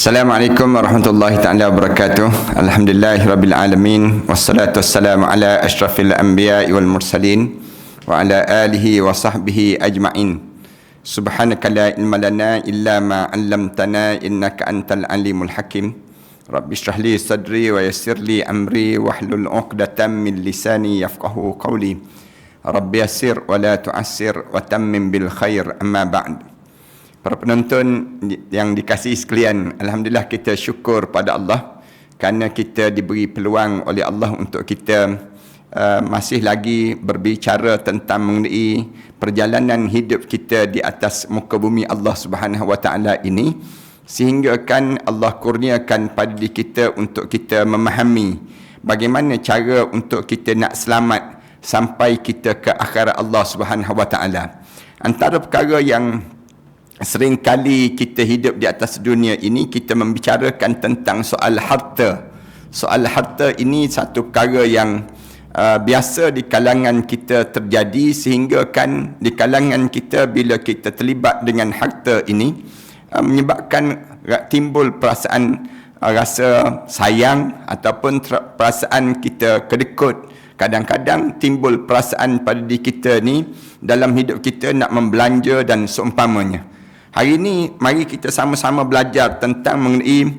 Assalamualaikum warahmatullahi taala wabarakatuh. Alhamdulillahirabbil alamin wassalatu wassalamu ala asyrafil anbiya'i wal mursalin wa ala alihi wa sahbihi ajma'in. Subhanaka la ilma lana illa ma 'allamtana innaka antal alimul hakim. Rabbi shrah li sadri wa yassir li amri wahlul 'uqdatam min lisani yafqahu qawli. Rabbi yassir wa la tu'assir wa tammim bil khair, amma ba'd. Para penonton yang dikasihi sekalian, alhamdulillah kita syukur pada Allah kerana kita diberi peluang oleh Allah untuk kita masih lagi berbicara tentang mengenai perjalanan hidup kita di atas muka bumi Allah Subhanahu Wa Taala ini, sehingga kan Allah kurniakan pada diri kita untuk kita memahami bagaimana cara untuk kita nak selamat sampai kita ke akhirat Allah Subhanahu Wa Taala. Antara perkara yang sering kali kita hidup di atas dunia ini, kita membicarakan tentang soal harta. Soal harta ini satu perkara yang biasa di kalangan kita terjadi, sehingga kan di kalangan kita bila kita terlibat dengan harta ini menyebabkan timbul perasaan rasa sayang ataupun perasaan kita kedekut. Kadang-kadang timbul perasaan pada diri kita ni dalam hidup kita nak membelanja dan seumpamanya. Hari ini mari kita sama-sama belajar tentang mengenai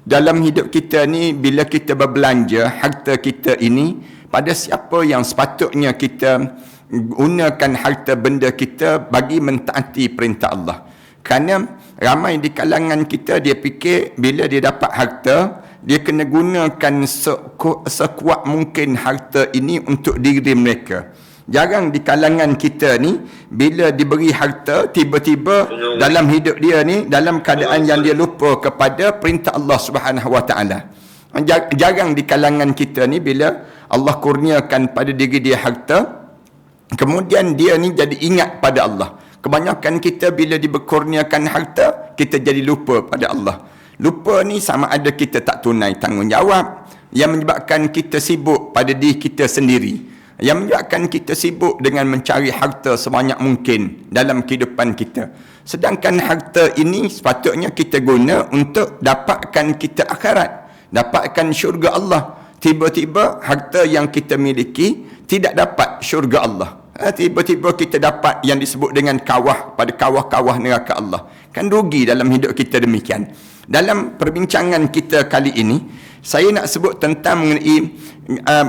dalam hidup kita ni, bila kita berbelanja harta kita ini, pada siapa yang sepatutnya kita gunakan harta benda kita bagi mentaati perintah Allah. Kerana ramai di kalangan kita dia fikir bila dia dapat harta, dia kena gunakan sekuat mungkin harta ini untuk diri mereka. Jarang di kalangan kita ni bila diberi harta, tiba-tiba dalam hidup dia ni dalam keadaan yang dia lupa kepada perintah Allah Subhanahu Wa Taala. Jarang di kalangan kita ni bila Allah kurniakan pada diri dia harta, kemudian dia ni jadi ingat pada Allah. Kebanyakan kita bila dikurniakan harta, kita jadi lupa pada Allah. Lupa ni sama ada kita tak tunai tanggungjawab, yang menyebabkan kita sibuk pada diri kita sendiri, yang menyebabkan kita sibuk dengan mencari harta sebanyak mungkin dalam kehidupan kita. Sedangkan harta ini sepatutnya kita guna untuk dapatkan kita akhirat, dapatkan syurga Allah. Tiba-tiba harta yang kita miliki tidak dapat syurga Allah. Tiba-tiba kita dapat yang disebut dengan kawah pada kawah-kawah neraka Allah. Kan rugi dalam hidup kita demikian. Dalam perbincangan kita kali ini, saya nak sebut tentang mengenai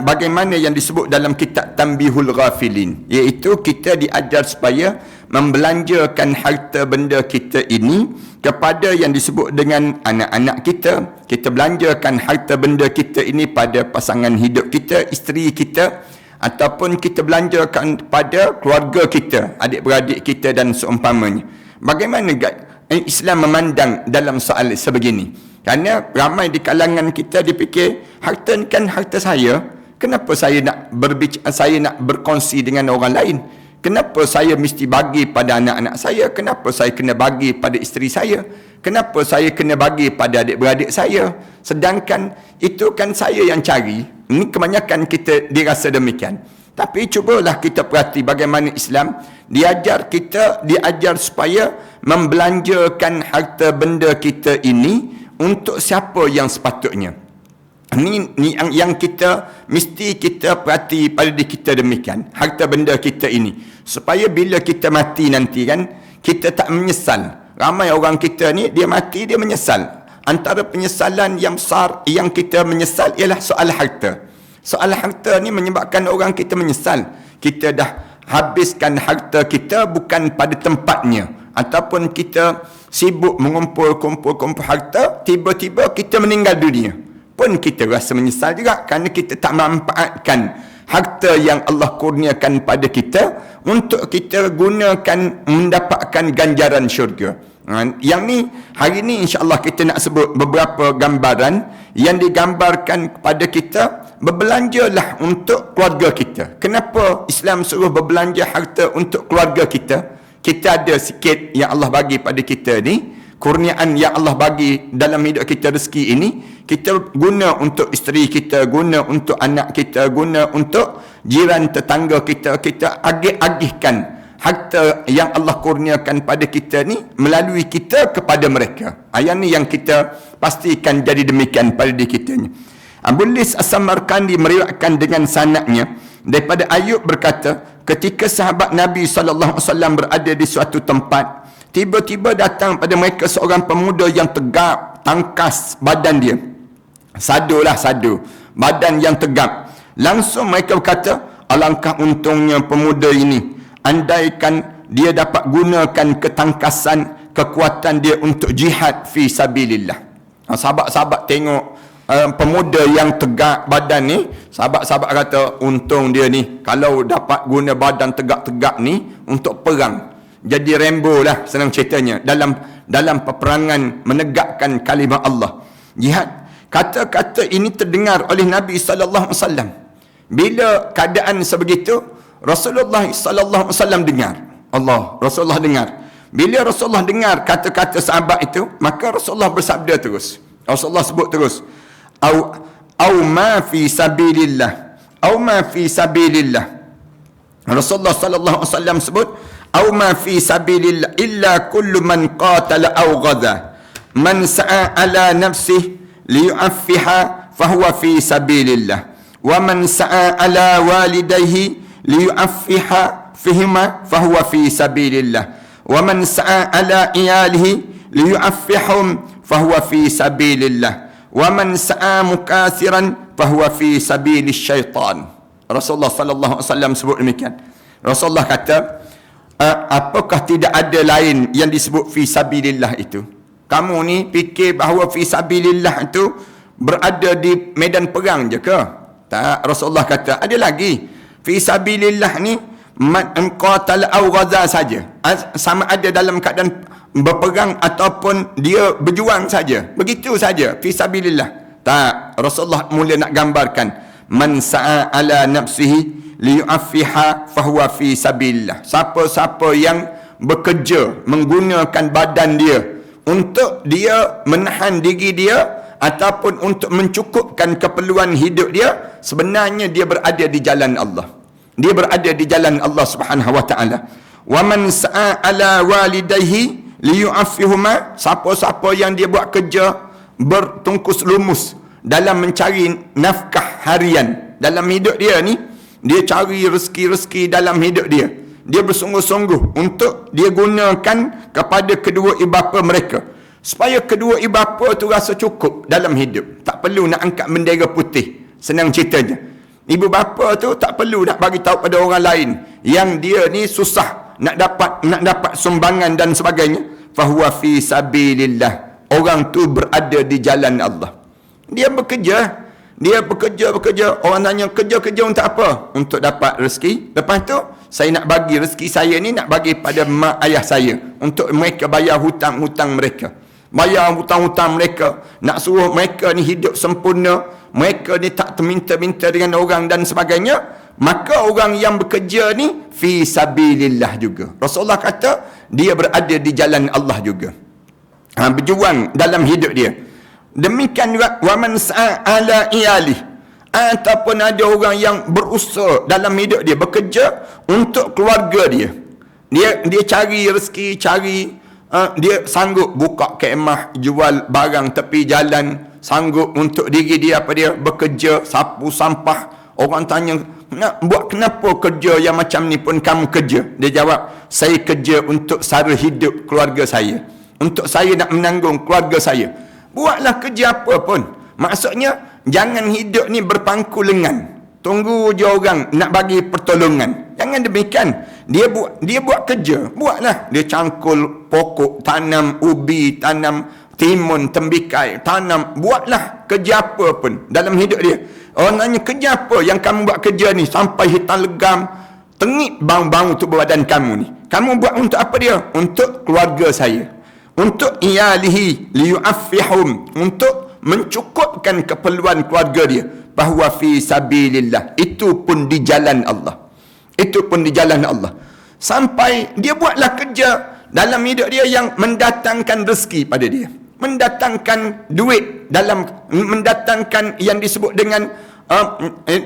bagaimana yang disebut dalam kitab Tanbihul Ghafilin, iaitu kita diajar supaya membelanjakan harta benda kita ini kepada yang disebut dengan anak-anak kita. Kita belanjakan harta benda kita ini pada pasangan hidup kita, isteri kita, ataupun kita belanjakan pada keluarga kita, adik-beradik kita dan seumpamanya. Bagaimana Islam memandang dalam soal sebegini? Kerana ramai di kalangan kita dipikir harta ni kan harta saya, kenapa saya nak berkongsi dengan orang lain? Kenapa saya mesti bagi pada anak-anak saya? Kenapa saya kena bagi pada isteri saya? Kenapa saya kena bagi pada adik-beradik saya? Sedangkan itu kan saya yang cari. Ini kebanyakan kita dirasa demikian. Tapi cubalah kita perhati bagaimana Islam diajar supaya membelanjakan harta benda kita ini untuk siapa yang sepatutnya. Ini yang kita mesti kita perhati pada diri kita demikian, harta benda kita ini, supaya bila kita mati nanti kan kita tak menyesal. Ramai orang kita ni dia mati dia menyesal. Antara penyesalan yang besar yang kita menyesal ialah soal harta. Soal harta ni menyebabkan orang kita menyesal. Kita dah habiskan harta kita bukan pada tempatnya, ataupun kita sibuk mengumpul harta, tiba-tiba kita meninggal dunia, pun kita rasa menyesal juga kerana kita tak manfaatkan harta yang Allah kurniakan pada kita untuk kita gunakan mendapatkan ganjaran syurga. Yang ni hari ni insya-Allah kita nak sebut beberapa gambaran yang digambarkan kepada kita. Berbelanjalah untuk keluarga kita. Kenapa Islam suruh berbelanja harta untuk keluarga kita? Kita ada sikit yang Allah bagi pada kita ni, kurniaan yang Allah bagi dalam hidup kita, rezeki ini kita guna untuk isteri kita, guna untuk anak kita, guna untuk jiran tetangga kita. Kita agih-agihkan harta yang Allah kurniakan pada kita ni melalui kita kepada mereka. Ayat ni yang kita pastikan jadi demikian pada diri kita ni. Abu Lis As-Samarkandi meriwayatkan dengan sanadnya daripada Ayub berkata, ketika sahabat Nabi SAW berada di suatu tempat, tiba-tiba datang pada mereka seorang pemuda yang tegap, tangkas badan dia. Sadu, badan yang tegap. Langsung mereka berkata, alangkah untungnya pemuda ini, andaikan dia dapat gunakan ketangkasan, kekuatan dia untuk jihad fi sabilillah. Sahabat-sahabat tengok pemuda yang tegak badan ni, sahabat-sahabat kata, untung dia ni kalau dapat guna badan tegak-tegak ni untuk perang. Jadi Rambo lah senang ceritanya dalam peperangan menegakkan kalimah Allah, jihad. Kata-kata ini terdengar oleh Nabi sallallahu alaihi wasallam. Bila keadaan sebegitu, Rasulullah sallallahu alaihi wasallam dengar. Rasulullah dengar. Bila Rasulullah dengar kata-kata sahabat itu, maka Rasulullah bersabda terus. Rasulullah sebut terus, au ma fi sabilillah. Au ma fi sabilillah. Rasulullah sallallahu alaihi wasallam sebut, au ma fi sabilillah illa kullu man qatala aw ghadha. Man sa'a ala nafsihi liyu'affiha fahuwa fi sabilillah. Wa man sa'a ala walidayhi liyu'affiha fihima fahuwa fi sabilillah. Wa man sa'a ala iyalihi liyu'affihum fahuwa fi sabilillah. Wa man sa'a mukathiran fahuwa fi sabilis syaitan. Rasulullah sallallahu alaihi wasallam sebut demikian. Rasulullah kata, apakah tidak ada lain yang disebut fi sabilillah itu? Kamu ni fikir bahawa fi sabilillah itu berada di medan perang je ke? Tak. Rasulullah kata ada lagi. Fi sabilillah ni man qatala aw ghaza saja. Sama ada dalam keadaan berperang ataupun dia berjuang saja. Begitu saja fi sabilillah. Tak. Rasulullah mula nak gambarkan, man sa'a ala nafsihi liyu'affiha fahuwa fi sabilillah. Siapa-siapa yang bekerja menggunakan badan dia untuk dia menahan diri dia ataupun untuk mencukupkan keperluan hidup dia, sebenarnya dia berada di jalan Allah. Dia berada di jalan Allah Subhanahu wa taala. Wa man sa'a ala walidayhi liyu'affihuma. Siapa-siapa yang dia buat kerja bertungkus lumus dalam mencari nafkah harian dalam hidup dia ni, dia cari rezeki-rezeki dalam hidup dia. Dia bersungguh-sungguh untuk dia gunakan kepada kedua ibu bapa mereka, supaya kedua ibu bapa tu rasa cukup dalam hidup. Tak perlu nak angkat bendera putih. Senang ceritanya, ibu bapa tu tak perlu nak bagi tahu pada orang lain yang dia ni susah nak dapat sumbangan dan sebagainya. Fahuwa fi sabilillah. Orang tu berada di jalan Allah. Dia bekerja. Orang tanya, kerja untuk apa? Untuk dapat rezeki. Lepas tu saya nak bagi rezeki saya ni, nak bagi pada mak ayah saya untuk mereka bayar hutang-hutang mereka. Bayar hutang-hutang mereka, nak suruh mereka ni hidup sempurna, mereka ni tak terminta-minta dengan orang dan sebagainya. Maka orang yang bekerja ni fi sabilillah juga. Rasulullah kata dia berada di jalan Allah juga. Berjuang dalam hidup dia. Demikian juga waman sa'a ala iyalih, ataupun ada orang yang berusaha dalam hidup dia, bekerja untuk keluarga dia. Dia cari rezeki, dia sanggup buka kemah, jual barang tepi jalan, sanggup untuk diri dia bekerja, sapu sampah. Orang tanya, nak buat kenapa kerja yang macam ni pun kamu kerja? Dia jawab, saya kerja untuk sara hidup keluarga saya, untuk saya nak menanggung keluarga saya. Buatlah kerja apa pun. Maksudnya jangan hidup ni berpangku lengan, tunggu je orang nak bagi pertolongan. Jangan demikian. Dia buat kerja, buatlah. Dia cangkul pokok, tanam ubi, tanam timun, tembikai, tanam. Buatlah kerja apa pun dalam hidup dia. Orang tanya, kerja apa yang kamu buat kerja ni sampai hitam legam, tengik bau-bau tu badan kamu ni? Kamu buat untuk apa dia? Untuk keluarga saya, untuk iyalihi liyu'affihum, untuk mencukupkan keperluan keluarga dia. Bahawa fi sabilillah, itu pun di jalan Allah. Itu pun di jalan Allah. Sampai dia buatlah kerja dalam hidup dia yang mendatangkan rezeki pada dia, mendatangkan duit, mendatangkan yang disebut dengan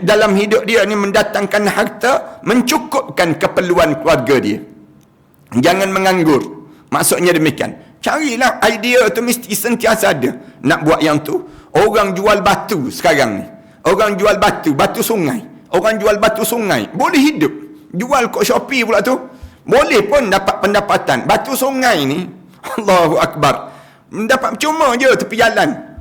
dalam hidup dia ni mendatangkan harta, mencukupkan keperluan keluarga dia. Jangan menganggur. Maksudnya demikian. Carilah idea tu mesti sentiasa ada. Nak buat yang tu. Orang jual batu sekarang ni. Orang jual batu sungai. Orang jual batu sungai. Boleh hidup. Jual kat Shopee pula tu. Boleh pun dapat pendapatan. Batu sungai ni, Allahu Akbar. Dapat cuma je tepi jalan.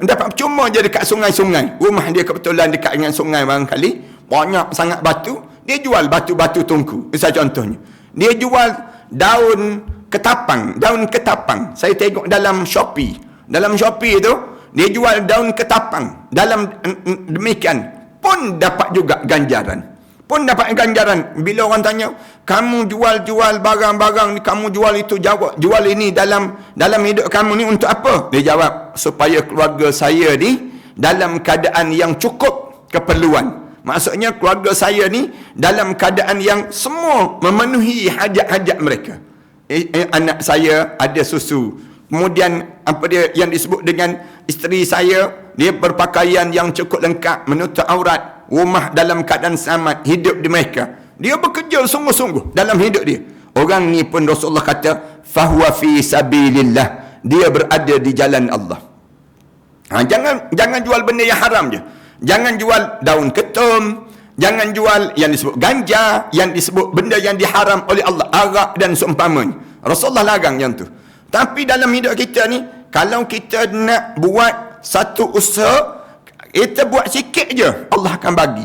Dapat cuma je dekat sungai-sungai. Rumah dia kebetulan dekat dengan sungai barangkali. Banyak sangat batu. Dia jual batu-batu tungku. Misal contohnya. Dia jual daun ketapang. Daun ketapang. Saya tengok dalam Shopee. Dalam Shopee tu, dia jual daun ketapang. Dalam demikian pun dapat juga ganjaran. Pun dapat ganjaran. Bila orang tanya, kamu jual-jual barang-barang ni, kamu jual itu, jual ini dalam hidup kamu ni untuk apa? Dia jawab, supaya keluarga saya ni dalam keadaan yang cukup keperluan. Maksudnya keluarga saya ni dalam keadaan yang semua memenuhi hajat-hajat mereka. Anak saya ada susu. Kemudian apa dia yang disebut dengan isteri saya, dia berpakaian yang cukup lengkap, menutup aurat, rumah dalam keadaan selamat, hidup di mereka. Dia bekerja sungguh-sungguh dalam hidup dia. Orang ni pun Rasulullah kata, fahuwa fi sabilillah. Dia berada di jalan Allah. Jangan jual benda yang haram je. Jangan jual daun ketum, jangan jual yang disebut ganja, yang disebut benda yang diharam oleh Allah, arak dan seumpamanya. Rasulullah larang yang tu. Tapi dalam hidup kita ni, kalau kita nak buat satu usaha, kita buat sikit je, Allah akan bagi.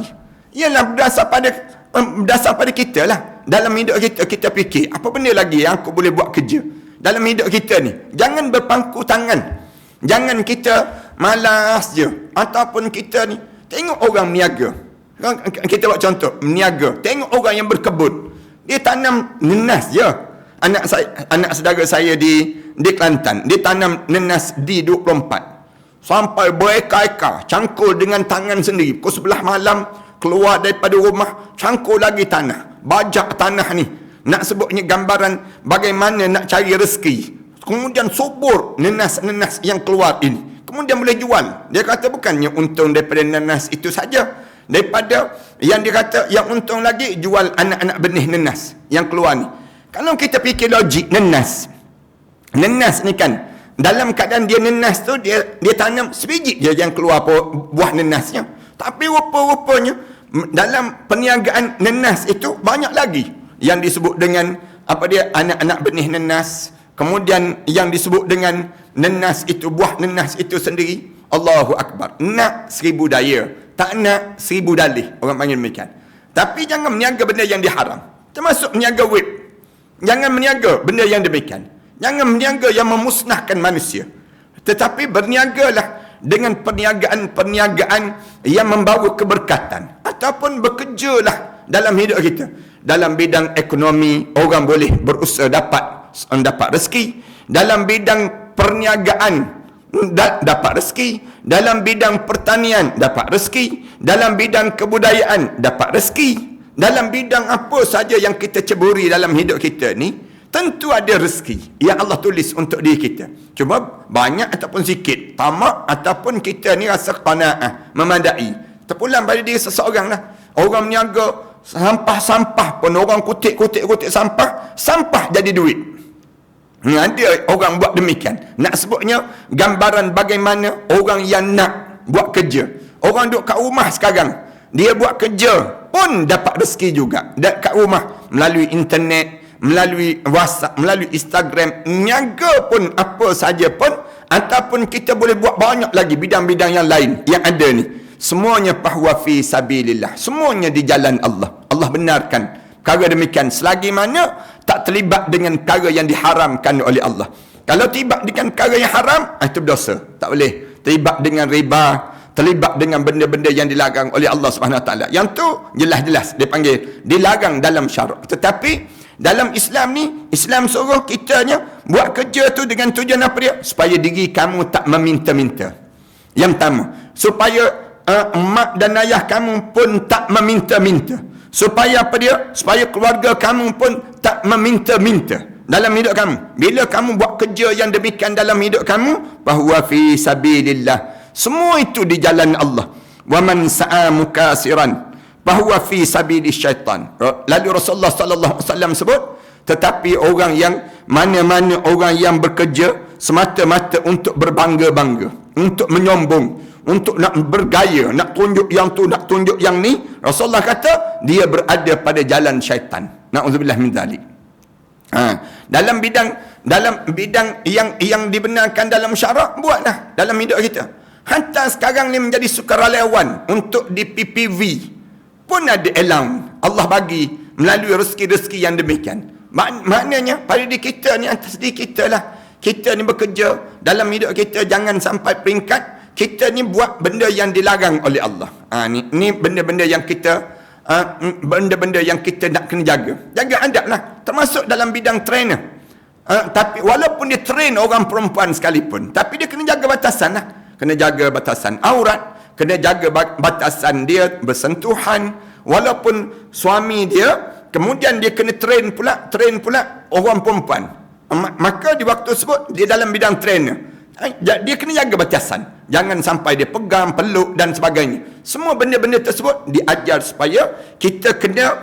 Ialah berdasar pada kita lah. Dalam hidup kita, kita fikir, apa benda lagi yang aku boleh buat kerja dalam hidup kita ni. Jangan berpangku tangan. Jangan kita malas je. Ataupun kita ni, tengok orang meniaga. Kita buat contoh, meniaga. Tengok orang yang berkebun. Dia tanam nenas je. Anak saudara saya di Kelantan, dia tanam nenas D24 sampai berekar-ekar, cangkul dengan tangan sendiri. Pukul 11 malam keluar daripada rumah, cangkul lagi tanah, bajak tanah ni. Nak sebutnya gambaran bagaimana nak cari rezeki. Kemudian subur nenas-nenas yang keluar ini, kemudian boleh jual. Dia kata bukannya untung daripada nenas itu saja, daripada yang dia kata yang untung lagi jual anak-anak benih nenas yang keluar ni. Kalau kita fikir logik, nenas ni kan, dalam keadaan dia nenas tu, dia tanam sebiji je yang keluar buah nenasnya. Tapi rupa-rupanya dalam perniagaan nenas itu banyak lagi yang disebut dengan apa dia, anak-anak benih nenas. Kemudian yang disebut dengan nenas itu, buah nenas itu sendiri. Allahu Akbar. Nak 1000 daya, tak nak 1000 dalih, orang panggil demikian. Tapi jangan meniaga benda yang diharam, termasuk meniaga web. Jangan meniaga benda yang demikian. Jangan meniaga yang memusnahkan manusia. Tetapi berniagalah dengan perniagaan yang membawa keberkatan. Ataupun bekerjalah dalam hidup kita. Dalam bidang ekonomi, orang boleh berusaha dapat rezeki. Dalam bidang perniagaan, dapat rezeki. Dalam bidang pertanian, dapat rezeki. Dalam bidang kebudayaan, dapat rezeki. Dalam bidang apa saja yang kita ceburi dalam hidup kita ni, tentu ada rezeki yang Allah tulis untuk diri kita. Cuma banyak ataupun sikit, tamak ataupun kita ni rasa qanaah, memadai. Terpulang pada diri seseorang lah. Orang meniaga sampah-sampah pun, orang kutik sampah jadi duit. Ada orang buat demikian. Nak sebutnya gambaran bagaimana orang yang nak buat kerja. Orang duduk kat rumah sekarang, dia buat kerja pun dapat rezeki juga kat rumah, melalui internet, melalui WhatsApp, melalui Instagram, niaga pun apa saja pun. Ataupun kita boleh buat banyak lagi bidang-bidang yang lain yang ada ni. Semuanya fahuwa fi sabilillah, semuanya di jalan Allah. Allah benarkan perkara demikian selagi mana tak terlibat dengan perkara yang diharamkan oleh Allah. Kalau terlibat dengan perkara yang haram, itu berdosa, tak boleh. Terlibat dengan riba, terlibat dengan benda-benda yang dilarang oleh Allah Subhanahu Wa Taala. Yang tu jelas-jelas dia panggil dilarang dalam syarak. Tetapi dalam Islam ni, Islam suruh kitanya buat kerja tu dengan tujuan apa dia? Supaya diri kamu tak meminta-minta. Yang pertama, supaya mak dan ayah kamu pun tak meminta-minta. Supaya apa dia? Supaya keluarga kamu pun tak meminta-minta dalam hidup kamu. Bila kamu buat kerja yang demikian dalam hidup kamu, fahuwa fi sabilillah, semua itu di jalan Allah. Wa man sa'a mukasiran fahuwa fi sabilis syaitan. Lalu Rasulullah sallallahu alaihi wasallam sebut, Tetapi orang yang mana-mana orang yang bekerja semata-mata untuk berbangga-bangga, untuk menyombong, untuk nak bergaya, nak tunjuk yang tu, nak tunjuk yang ni, Rasulullah kata dia berada pada jalan syaitan. Na'udzubillah min dzalik. Dalam bidang yang dibenarkan dalam syarak, buatlah dalam hidup kita. Hatta sekarang ni menjadi sukarelawan untuk di PPV pun ada allowance Allah bagi melalui rezeki-rezeki yang demikian. Maknanya pada diri kita ni, atas diri kita lah, kita ni bekerja dalam hidup kita, jangan sampai peringkat kita ni buat benda yang dilarang oleh Allah. Ni benda-benda yang kita benda-benda yang kita nak kena jaga adab lah, termasuk dalam bidang trainer. Tapi walaupun dia train orang perempuan sekalipun, tapi dia kena jaga batasan lah. Kena jaga batasan aurat, kena jaga batasan dia bersentuhan. Walaupun suami dia, kemudian dia kena train pula orang perempuan. Maka di waktu tersebut dia dalam bidang trainer, dia kena jaga batasan. Jangan sampai dia pegang, peluk dan sebagainya. Semua benda-benda tersebut diajar supaya kita kena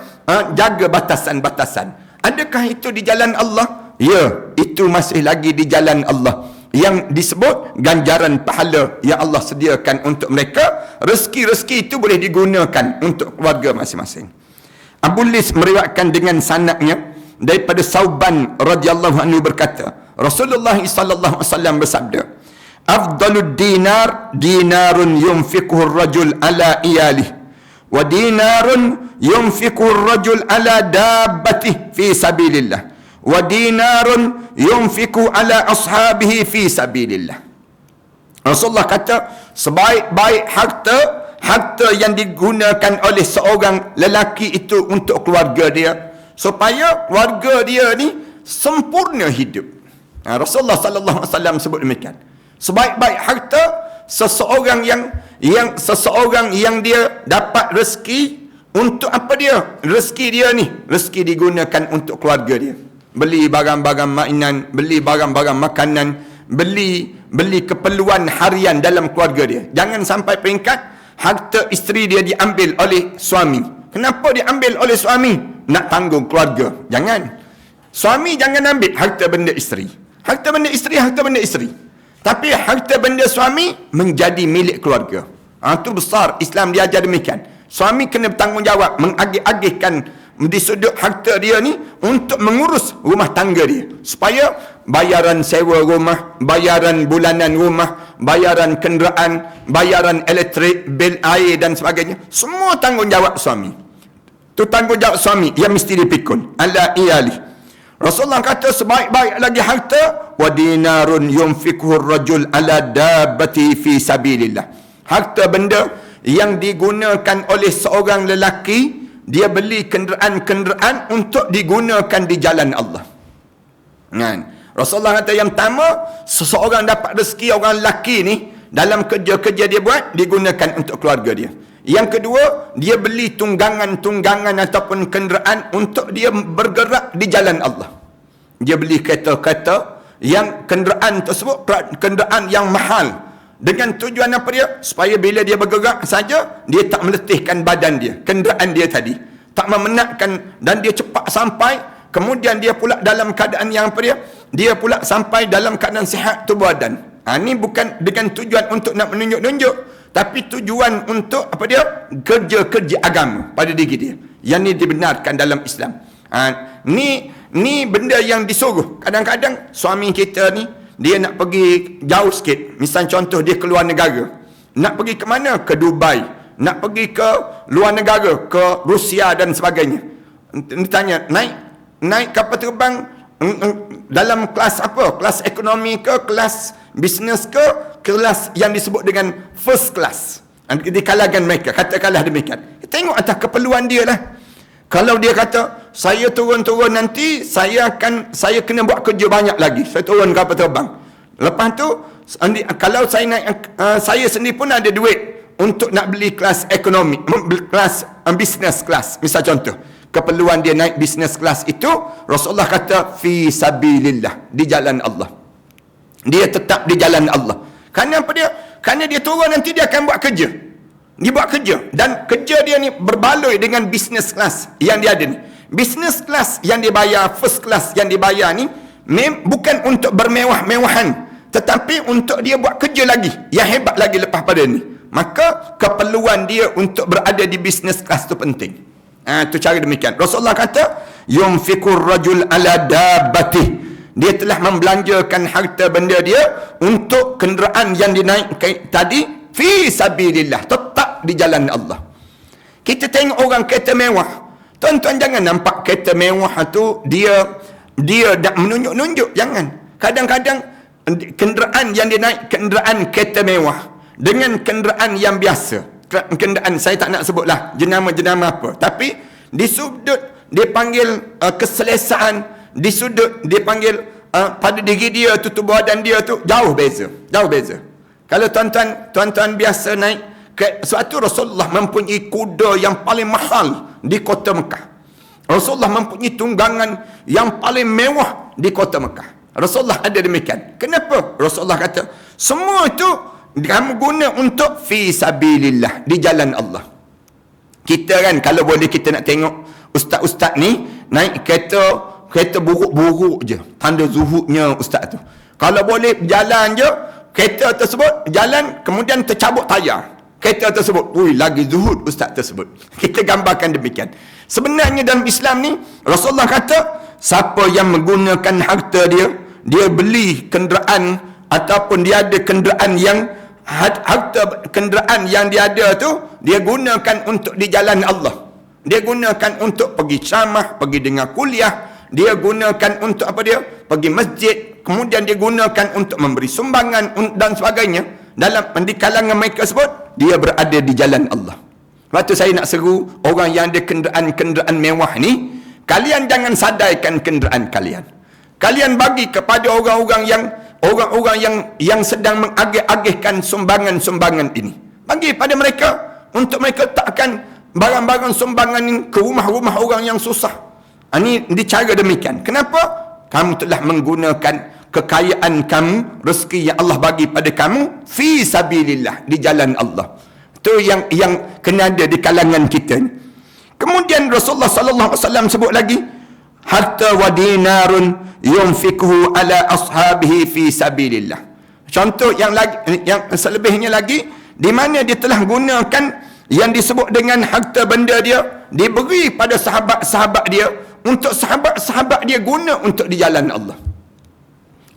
jaga batasan-batasan. Adakah itu di jalan Allah? Ya, itu masih lagi di jalan Allah, yang disebut ganjaran pahala yang Allah sediakan untuk mereka. Rezeki-rezeki itu boleh digunakan untuk keluarga masing-masing. Abu Lis meriwayatkan dengan sanadnya daripada Sauban radhiyallahu anhu berkata, Rasulullah sallallahu alaihi wasallam bersabda, afdalud dinar dinarun yunfiquhu ar-rajul ala iyalihi wa dinarun yunfiquhu ar-rajul ala dabbatihi fi sabilillah wa dinarun yunfiqu ala ashabihi fi sabilillah. Rasulullah kata, sebaik-baik harta yang digunakan oleh seorang lelaki itu untuk keluarga dia, supaya keluarga dia ni sempurna hidup. Rasulullah sallallahu alaihi wasallam sebut demikian. Sebaik-baik harta seseorang yang dia dapat rezeki untuk apa dia? Rezeki dia ni, rezeki digunakan untuk keluarga dia. Beli barang-barang mainan, beli barang-barang makanan, beli keperluan harian dalam keluarga dia. Jangan sampai peringkat harta isteri dia diambil oleh suami. Kenapa diambil oleh suami? Nak tanggung keluarga. Jangan. Suami jangan ambil harta benda isteri. Harta benda isteri. Tapi harta benda suami menjadi milik keluarga. Itu besar. Islam diajar demikian. Suami kena bertanggungjawab mengagih-agihkan di sudut harta dia ni untuk mengurus rumah tangga dia, supaya bayaran sewa rumah, bayaran bulanan rumah, bayaran kenderaan, bayaran elektrik, bil air dan sebagainya, semua tanggungjawab suami. Itu tanggungjawab suami yang mesti dipikul ala iyali. Rasulullah kata sebaik-baik lagi harta, wa dinarun yunfiquhu ar-rajul ala dabbati fi sabilillah. Harta benda yang digunakan oleh seorang lelaki, dia beli kenderaan-kenderaan untuk digunakan di jalan Allah. Rasulullah kata yang pertama, seseorang dapat rezeki, orang lelaki ni dalam kerja-kerja dia buat, digunakan untuk keluarga dia. Yang kedua, dia beli tunggangan-tunggangan ataupun kenderaan untuk dia bergerak di jalan Allah. Dia beli kereta-kereta yang kenderaan tersebut kenderaan yang mahal, dengan tujuan apa dia? Supaya bila dia bergerak saja, dia tak meletihkan badan dia, kenderaan dia tadi tak memenatkan, dan dia cepat sampai. Kemudian dia pula dalam keadaan yang apa dia? Dia pula sampai dalam keadaan sihat tubuh badan. Ini bukan dengan tujuan untuk nak menunjuk-nunjuk, tapi tujuan untuk apa dia? Kerja-kerja agama pada diri dia. Yang ni dibenarkan dalam Islam. Ni benda yang disuruh. Kadang-kadang suami kita ni, dia nak pergi jauh sikit. Misal contoh, dia keluar negara. Nak pergi ke mana? Ke Dubai. Nak pergi ke luar negara, ke Rusia dan sebagainya. Ditanya, naik kapal terbang dalam kelas apa? Kelas ekonomi ke, kelas bisnes ke, kelas yang disebut dengan first class. Di kalangan mereka, katakanlah demikian. Tengok atas keperluan dia lah. Kalau dia kata, saya turun-turun nanti, saya kena buat kerja banyak lagi, saya turun kapal terbang. Lepas tu, kalau saya naik, saya sendiri pun ada duit untuk nak beli kelas ekonomi, kelas business class, misal contoh. Keperluan dia naik business class itu, Rasulullah kata, fi sabilillah, di jalan Allah. Dia tetap di jalan Allah. Kerana apa dia? Kerana dia turun nanti, dia akan buat kerja. Dia buat kerja, dan kerja dia ni berbaloi dengan business class yang dia ada ni. Business class yang dibayar, first class yang dibayar ni bukan untuk bermewah-mewahan, tetapi untuk dia buat kerja lagi yang hebat lagi lepas pada ni. Maka keperluan dia untuk berada di business class tu penting. Itu cara demikian. Rasulullah kata, yunfikur rajul ala dabbatih. Dia telah membelanjakan harta benda dia untuk kenderaan yang dinaikkan tadi, fi sabilillah, tetap di jalan Allah. Kita tengok orang kereta mewah. Tuan-tuan jangan nampak kereta mewah tu dia dah menunjuk-nunjuk. Jangan. Kadang-kadang kenderaan yang dinaik, kenderaan kereta mewah dengan kenderaan yang biasa. Kenderaan, saya tak nak sebutlah jenama-jenama apa. Tapi di sudut dia panggil keselesaan, di sudut dia panggil pada diri dia tu, tubuh badan dia tu jauh beza. Jauh beza. Kalau tuan-tuan biasa naik, suatu Rasulullah mempunyai kuda yang paling mahal di kota Mekah. Rasulullah mempunyai tunggangan yang paling mewah di kota Mekah. Rasulullah ada demikian. Kenapa? Rasulullah kata, semua itu kamu guna untuk fi sabilillah, di jalan Allah. Kita kan kalau boleh kita nak tengok ustaz-ustaz ni naik kereta buruk-buruk je, tanda zuhudnya ustaz tu. Kalau boleh jalan je, kereta tersebut jalan kemudian tercabut tayar kereta tersebut, lagi zuhud ustaz tersebut. Kita gambarkan demikian. Sebenarnya dalam Islam ni Rasulullah kata, siapa yang menggunakan harta dia beli kenderaan ataupun dia ada kenderaan yang kenderaan yang dia ada tu dia gunakan untuk di jalan Allah. Dia gunakan untuk pergi ceramah, pergi dengar kuliah, dia gunakan untuk apa dia? Pergi masjid, kemudian dia gunakan untuk memberi sumbangan dan sebagainya. Di kalangan mereka sebut, dia berada di jalan Allah. Lepas tu saya nak seru orang yang ada kenderaan-kenderaan mewah ni, kalian jangan sadaikan kenderaan kalian. Kalian bagi kepada orang-orang yang sedang mengagih-agihkan sumbangan-sumbangan ini. Bagi pada mereka, untuk mereka takkan barang-barang sumbangan ini ke rumah-rumah orang yang susah. Ini dicara demikian. Kenapa? Kamu telah menggunakan kekayaan kamu, rezeki yang Allah bagi pada kamu fi sabilillah, di jalan Allah. Itu yang kena ada di kalangan kita. Kemudian Rasulullah sallallahu alaihi wasallam sebut lagi, hatta wa dinarun yunfikuhu ala ashabihi fi sabilillah. Contoh yang selebihnya lagi, di mana dia telah gunakan yang disebut dengan harta benda dia, diberi pada sahabat-sahabat dia, untuk sahabat-sahabat dia guna untuk di jalan Allah.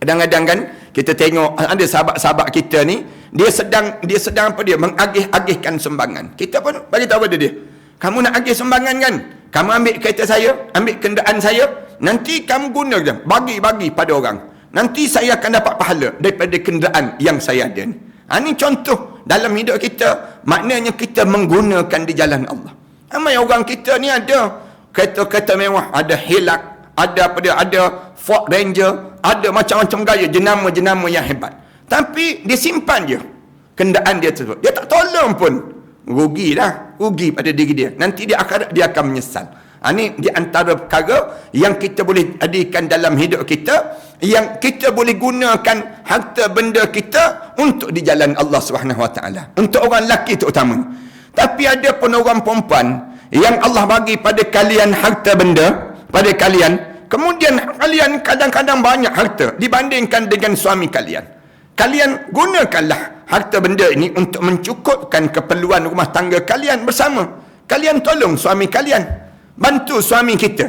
Kadang-kadang kan kita tengok ada sahabat-sahabat kita ni, dia sedang apa dia mengagih-agihkan sumbangan. Kita pun bagi tahu pada dia, kamu nak agih sumbangan kan? Kamu ambil kereta saya, ambil kenderaan saya, nanti kamu guna je, bagi pada orang. Nanti saya akan dapat pahala daripada kenderaan yang saya ada ni. Ini contoh dalam hidup kita, maknanya kita menggunakan di jalan Allah. Ramai orang kita ni ada kereta-kereta mewah, ada Hilux, ada Ford Ranger, ada macam-macam gaya, jenama-jenama yang hebat. Tapi dia simpan je kenderaan dia tersebut. Dia tak tolong pun. Rugi pada diri dia. Nanti dia akan menyesal. Ini di antara perkara yang kita boleh adikan dalam hidup kita, yang kita boleh gunakan harta benda kita untuk di jalan Allah SWT. Untuk orang lelaki terutama. Tapi ada pun orang perempuan yang Allah bagi pada kalian harta benda, pada kalian, kemudian kalian kadang-kadang banyak harta dibandingkan dengan suami kalian. Kalian gunakanlah harta benda ini untuk mencukupkan keperluan rumah tangga kalian bersama. Kalian tolong suami kalian, bantu suami kita.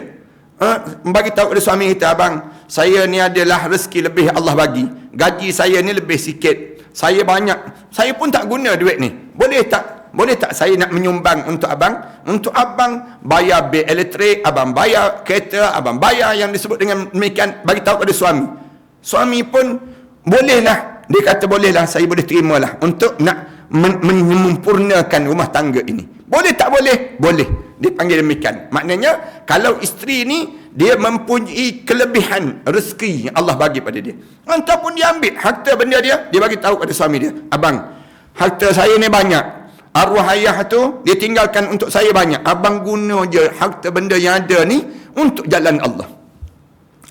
Bagi tahu kepada suami kita, abang, saya ni adalah rezeki lebih Allah bagi. Gaji saya ni lebih sikit. Saya banyak. Saya pun tak guna duit ni. Boleh tak saya nak menyumbang untuk abang? Untuk abang bayar bil elektrik, abang bayar kereta, abang bayar yang disebut dengan demikian. Bagi tahu kepada suami. Suami pun bolehlah. Dia kata bolehlah, saya boleh terimalah untuk nak menyempurnakan rumah tangga ini. Boleh tak boleh? Boleh. Dia panggil demikian. Maknanya kalau isteri ni dia mempunyai kelebihan rezeki yang Allah bagi pada dia, ataupun dia ambil harta benda dia bagi tahu pada suami dia, abang, harta saya ni banyak, arwah ayah tu dia tinggalkan untuk saya banyak, abang guna je harta benda yang ada ni untuk jalan Allah.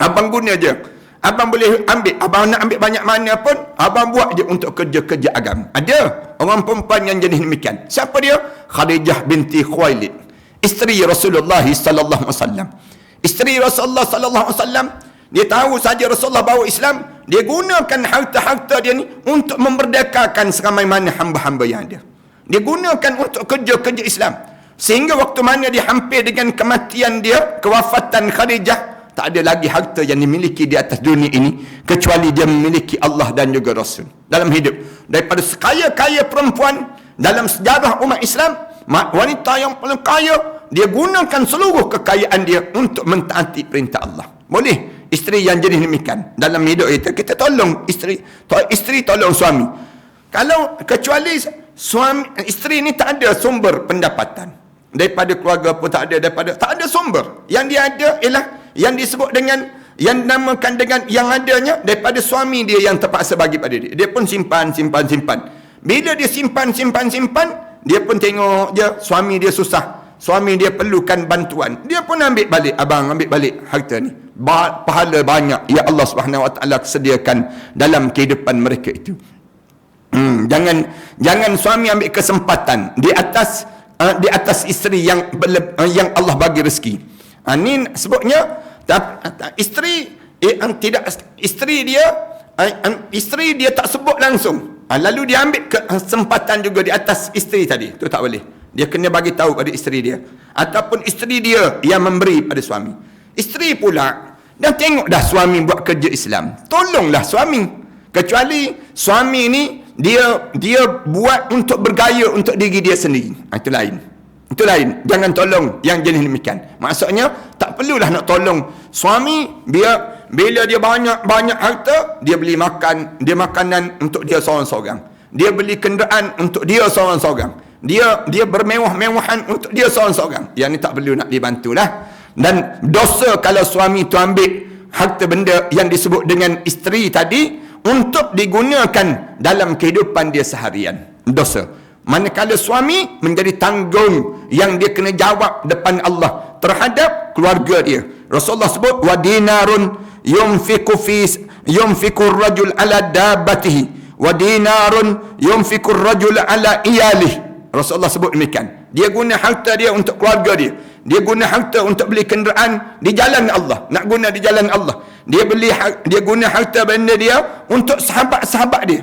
Abang guna je. Abang boleh ambil, abang nak ambil banyak mana pun, abang buat je untuk kerja-kerja agama. Ada orang perempuan yang jenis demikian. Siapa dia? Khadijah binti Khuwailid. isteri Rasulullah sallallahu alaihi wasallam. Isteri Rasulullah sallallahu alaihi wasallam, dia tahu saja Rasulullah bawa Islam, dia gunakan harta-harta dia ni untuk memerdekakan seramai mana hamba-hamba yang ada. Dia gunakan untuk kerja-kerja Islam. Sehingga waktu mana dia hampir dengan kematian dia, kewafatan Khadijah, tak ada lagi harta yang dimiliki di atas dunia ini kecuali dia memiliki Allah dan juga Rasul dalam hidup. Daripada sekaya-kaya perempuan dalam sejarah umat Islam, wanita yang paling kaya, dia gunakan seluruh kekayaan dia untuk mentaati perintah Allah. Boleh isteri yang jenis demikian dalam hidup kita tolong isteri tolong suami. Kalau kecuali suami, isteri ni tak ada sumber pendapatan daripada keluarga pun tak ada sumber. Yang dia ada ialah yang disebut dengan, yang dinamakan dengan yang adanya daripada suami dia yang terpaksa bagi pada dia. Dia pun simpan. Bila dia simpan, dia pun tengok je suami dia susah, suami dia perlukan bantuan, dia pun ambil balik, abang ambil balik harta ni. Pahala banyak ya Allah Subhanahu Wa Taala sediakan dalam kehidupan mereka itu. Jangan suami ambil kesempatan di atas isteri yang Allah bagi rezeki. Ni sebutnya isteri dia tak sebut langsung. Lalu dia ambil kesempatan juga di atas isteri tadi. Tu tak boleh. Dia kena bagi tahu pada isteri dia, ataupun isteri dia yang memberi pada suami. Isteri pula dah tengok dah suami buat kerja Islam, tolonglah suami. Kecuali suami ni dia buat untuk bergaya untuk diri dia sendiri, itu lain. Jangan tolong yang jenis demikian. Maksudnya tak perlulah nak tolong suami. Bila dia banyak harta, dia beli makanan untuk dia seorang-seorang, dia beli kenderaan untuk dia seorang-seorang, dia bermewah-mewahan untuk dia seorang-seorang. Yang ni tak perlu nak dibantulah. Dan dosa kalau suami tu ambil harta benda yang disebut dengan isteri tadi untuk digunakan dalam kehidupan dia seharian, dosa. Manakala suami menjadi tanggung yang dia kena jawab depan Allah terhadap keluarga dia. Rasulullah sebut wa dinarun yunfiqu ar-rajul ala dabbatihi wa dinarun yunfiqu ar-rajul ala iyalihi. Rasulullah sebut demikian. Dia guna harta dia untuk keluarga dia. Dia guna harta untuk beli kenderaan di jalan Allah, nak guna di jalan Allah. Dia guna harta benda dia untuk sahabat-sahabat dia.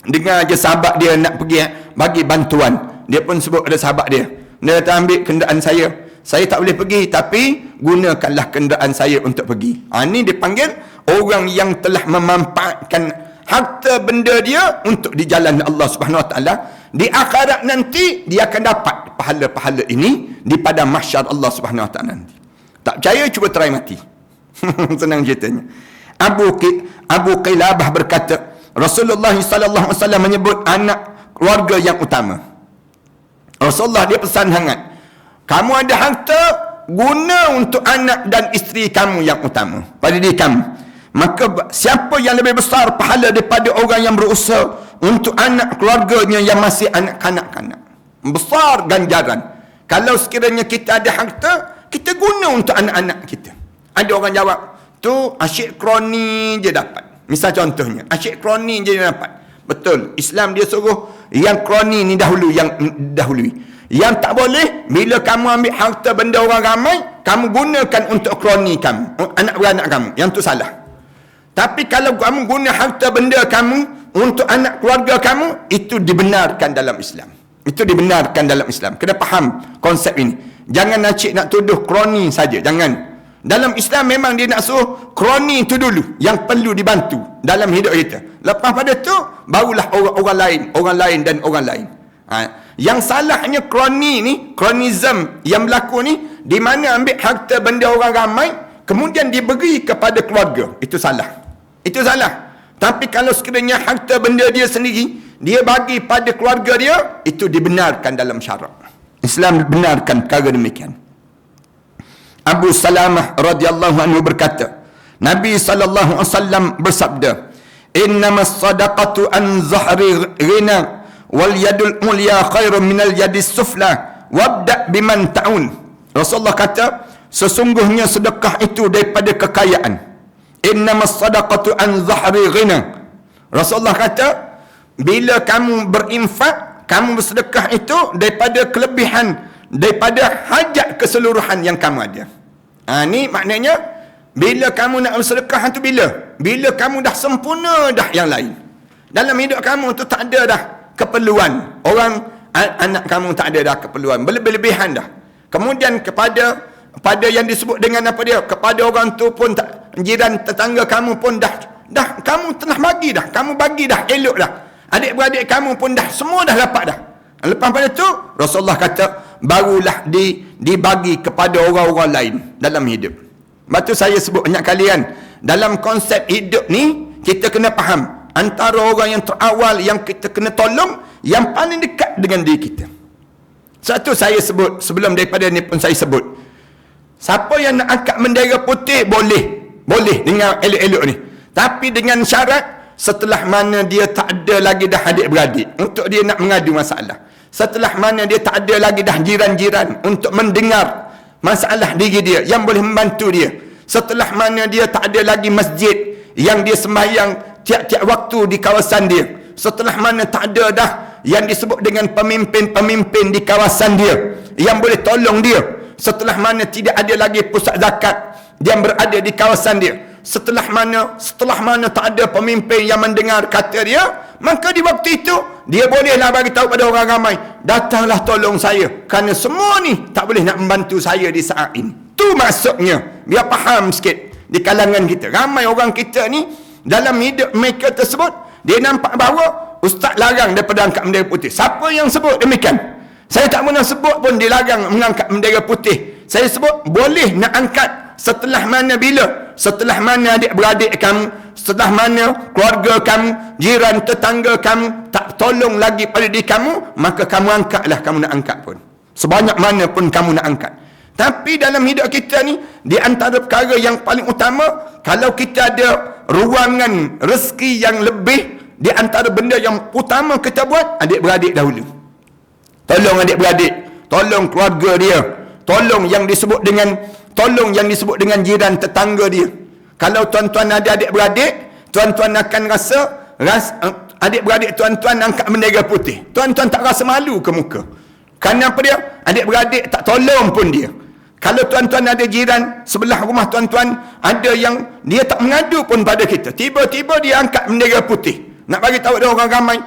Dengar je sahabat dia nak pergi bagi bantuan, dia pun sebut ada sahabat dia, dia kata ambil kenderaan saya tak boleh pergi, tapi gunakanlah kenderaan saya untuk pergi. Ini dipanggil orang yang telah memanfaatkan harta benda dia untuk di jalan Allah Subhanahu Wa Taala. Di akhirat nanti dia akan dapat pahala-pahala ini di padang mahsyar Allah Subhanahu Wa Taala nanti. Tak percaya, cuba try mati. Senang ceritanya. Abu Qilabah berkata, Rasulullah sallallahu alaihi wasallam menyebut anak keluarga yang utama. Rasulullah dia pesan hangat, kamu ada harta, guna untuk anak dan isteri kamu yang utama pada diri kamu. Maka siapa yang lebih besar pahala daripada orang yang berusaha untuk anak keluarganya yang masih anak kanak-kanak. Besar ganjaran. Kalau sekiranya kita ada harta, kita guna untuk anak-anak kita. Ada orang jawab, tu asyik kroni je dapat. Misal contohnya, asyik kroni je dia dapat. Betul, Islam dia suruh yang kroni ni dahului. Yang tak boleh, bila kamu ambil harta benda orang ramai, kamu gunakan untuk kroni kamu, anak beranak kamu. Yang tu salah. Tapi kalau kamu guna harta benda kamu untuk anak keluarga kamu, itu dibenarkan dalam Islam. Itu dibenarkan dalam Islam. Kena faham konsep ini. Jangan nak tuduh kroni saja, jangan. Dalam Islam memang dia nak suruh kroni itu dulu yang perlu dibantu dalam hidup kita. Lepas pada tu barulah orang lain. Yang salahnya kroni ni, kronism yang berlaku ni, di mana ambil harta benda orang ramai kemudian diberi kepada keluarga. Itu salah. Tapi kalau sekiranya harta benda dia sendiri dia bagi pada keluarga dia, itu dibenarkan dalam syarak. Islam benarkan perkara demikian. Abu Salamah radhiyallahu anhu berkata, Nabi sallallahu alaihi wasallam bersabda, "Innamas sadaqatu an zahri ghina wal yadul ulya khairun minal yadis sufla wabda biman ta'un." Rasulullah kata, sesungguhnya sedekah itu daripada kekayaan. Innamas sadaqatu an zahri ghina. Rasulullah kata, bila kamu berinfak, kamu bersedekah itu daripada kelebihan daripada hajat keseluruhan yang kamu ada. Ni maknanya bila kamu nak bersedekah tu bila kamu dah sempurna dah yang lain. Dalam hidup kamu tu tak ada dah keperluan. Anak kamu tak ada dah keperluan, berlebih-lebihan dah. Kemudian kepada yang disebut dengan apa dia, kepada orang tu pun tak, jiran tetangga kamu pun dah kamu telah bagi dah, kamu bagi dah elok dah. Adik-beradik kamu pun dah semua dah dapat dah. Lepas pada tu Rasulullah kata barulah dibagi kepada orang-orang lain dalam hidup. Sebab tu saya sebut banyak kali kan, dalam konsep hidup ni kita kena faham antara orang yang terawal yang kita kena tolong yang paling dekat dengan diri kita. Satu saya sebut sebelum daripada ni pun saya sebut, siapa yang nak angkat bendera putih boleh dengan elok-elok ni, tapi dengan syarat setelah mana dia tak ada lagi dah adik-beradik untuk dia nak mengadu masalah, setelah mana dia tak ada lagi dah jiran-jiran untuk mendengar masalah diri dia yang boleh membantu dia, setelah mana dia tak ada lagi masjid yang dia sembahyang tiap-tiap waktu di kawasan dia, setelah mana tak ada dah yang disebut dengan pemimpin-pemimpin di kawasan dia yang boleh tolong dia, setelah mana tidak ada lagi pusat zakat yang berada di kawasan dia, setelah mana tak ada pemimpin yang mendengar kata dia, maka di waktu itu dia bolehlah bagi tahu pada orang ramai, datanglah tolong saya kerana semua ni tak boleh nak membantu saya di saat ini. Tu maksudnya, biar faham sikit di kalangan kita. Ramai orang kita ni dalam hidup mereka tersebut, dia nampak bahawa ustaz larang daripada angkat bendera putih. Siapa yang sebut demikian? Saya tak pernah sebut pun dilarang mengangkat bendera putih. Saya sebut boleh nak angkat setelah mana bila? Setelah mana adik-beradik kamu, setelah mana keluarga kamu, jiran tetangga kamu tak tolong lagi pada diri kamu, maka kamu angkatlah, kamu nak angkat pun. Sebanyak mana pun kamu nak angkat. Tapi dalam hidup kita ni, di antara perkara yang paling utama, kalau kita ada ruangan rezeki yang lebih, di antara benda yang utama kita buat, adik-beradik dahulu. Tolong adik-beradik, tolong keluarga dia, tolong yang disebut dengan jiran tetangga dia. Kalau tuan-tuan ada adik-beradik, tuan-tuan akan rasa adik-beradik tuan-tuan angkat bendera putih, tuan-tuan tak rasa malu ke muka. Kerana apa dia? Adik-beradik tak tolong pun dia. Kalau tuan-tuan ada jiran sebelah rumah tuan-tuan, ada yang dia tak mengadu pun pada kita, tiba-tiba dia angkat bendera putih nak bagi tahu ada orang ramai,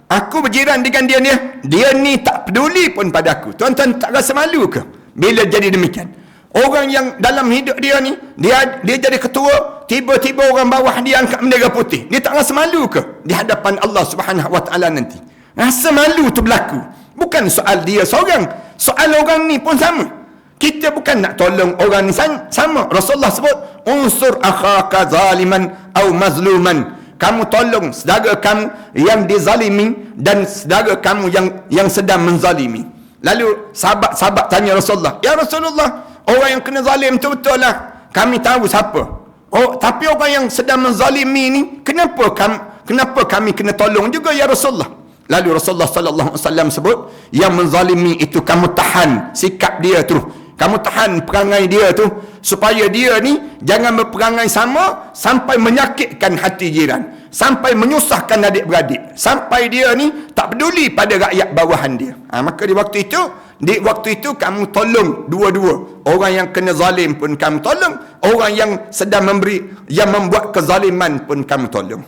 aku berjiran dengan dia ni tak peduli pun pada aku. Tuan-tuan tak rasa malu ke bila jadi demikian? Orang yang dalam hidup dia ni, dia jadi ketua, tiba-tiba orang bawah dia angkat bendera putih, dia tak rasa malu ke di hadapan Allah Subhanahu Wa Taala nanti? Rasa malu tu berlaku. Bukan soal dia seorang, soal orang ni pun sama. Kita bukan nak tolong orang ni sama. Rasulullah sebut, unsur akhaka zaliman au mazluman. Kamu tolong saudara kamu yang dizalimi dan saudara kamu yang sedang menzalimi. Lalu sahabat tanya Rasulullah, ya Rasulullah, orang yang kena zalim tu betul lah, kami tahu siapa. Oh, tapi orang yang sedang menzalimi ni, kenapa kami kena tolong juga ya Rasulullah? Lalu Rasulullah sallallahu alaihi wasallam sebut, yang menzalimi itu kamu tahan sikap dia tu, kamu tahan perangai dia tu, supaya dia ni jangan berperangai sama sampai menyakitkan hati jiran, sampai menyusahkan adik-beradik, sampai dia ni tak peduli pada rakyat bawahan dia. Maka di waktu itu kamu tolong dua-dua. Orang yang kena zalim pun kamu tolong, orang yang sedang membuat kezaliman pun kamu tolong.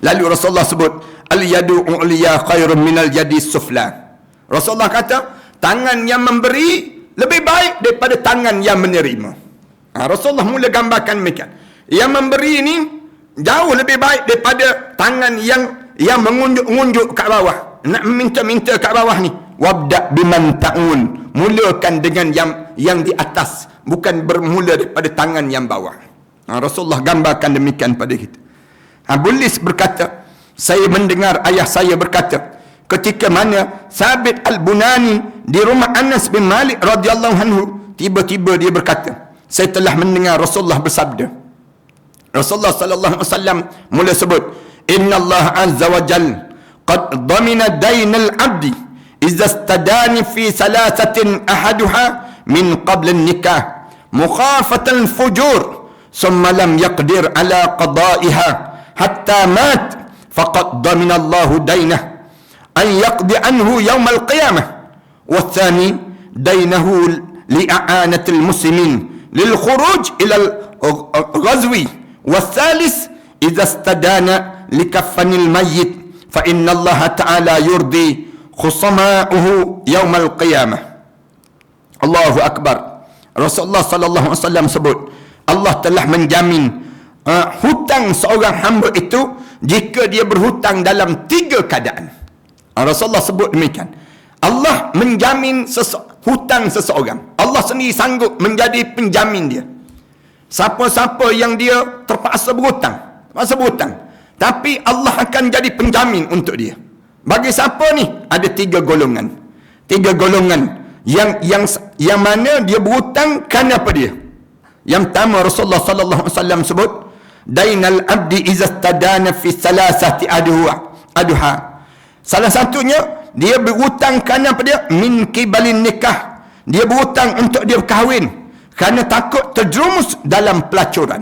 Lalu Rasulullah sebut, al-yadu u'liya khairun minal yadi sufla. Rasulullah kata, tangan yang memberi lebih baik daripada tangan yang menerima. Rasulullah mula gambarkan demikian. Yang memberi ini jauh lebih baik daripada tangan yang mengunjuk-unjuk kat bawah, nak meminta-minta kat bawah ni. Wabda biman ta'un, mulakan dengan yang di atas, bukan bermula daripada tangan yang bawah. Rasulullah gambarkan demikian pada kita. Bulis berkata, saya mendengar ayah saya berkata, ketika mana Sabit Al-Bunani di rumah Anas bin Malik radhiyallahu anhu, tiba-tiba dia berkata, saya telah mendengar Rasulullah bersabda. Rasulullah sallallahu alaihi wasallam mula sebut, inna Allah azza wa jalla qad dhamina dainal abdi idza istadani fi salasatin ahaduha min qabl an-nikah mukhafatan al-fujur thumma lam yaqdir ala qada'iha hatta mat faqad dhamina Allah dainah an yaqdi anhu yawm al-qiyamah. Wathani dainahu li'a'anatil muslimin lil khuruj ila al-ghazwi. Wasalis idza istadana likaffanil mayyit fa inna Allah ta'ala yurdi khusama'uhu yaumal qiyamah. Allahu akbar. Rasulullah sallallahu alaihi wasallam sebut Allah telah menjamin hutang seorang hamba itu jika dia berhutang dalam 3 keadaan. Rasulullah sebut demikian. Allah menjamin hutang seseorang. Allah sendiri sanggup menjadi penjamin dia. Siapa-siapa yang dia terpaksa berhutang, tapi Allah akan jadi penjamin untuk dia. Bagi siapa ni? Ada 3 golongan. 3 golongan yang mana dia berhutang kerana apa dia? Yang pertama, Rasulullah sallallahu alaihi wasallam sebut, dainal abdi iza stadana fi salasati aduha. Salah satunya dia berhutang kerana apa dia? Min kibalin nikah. Dia berhutang untuk dia berkahwin kerana takut terjerumus dalam pelacuran.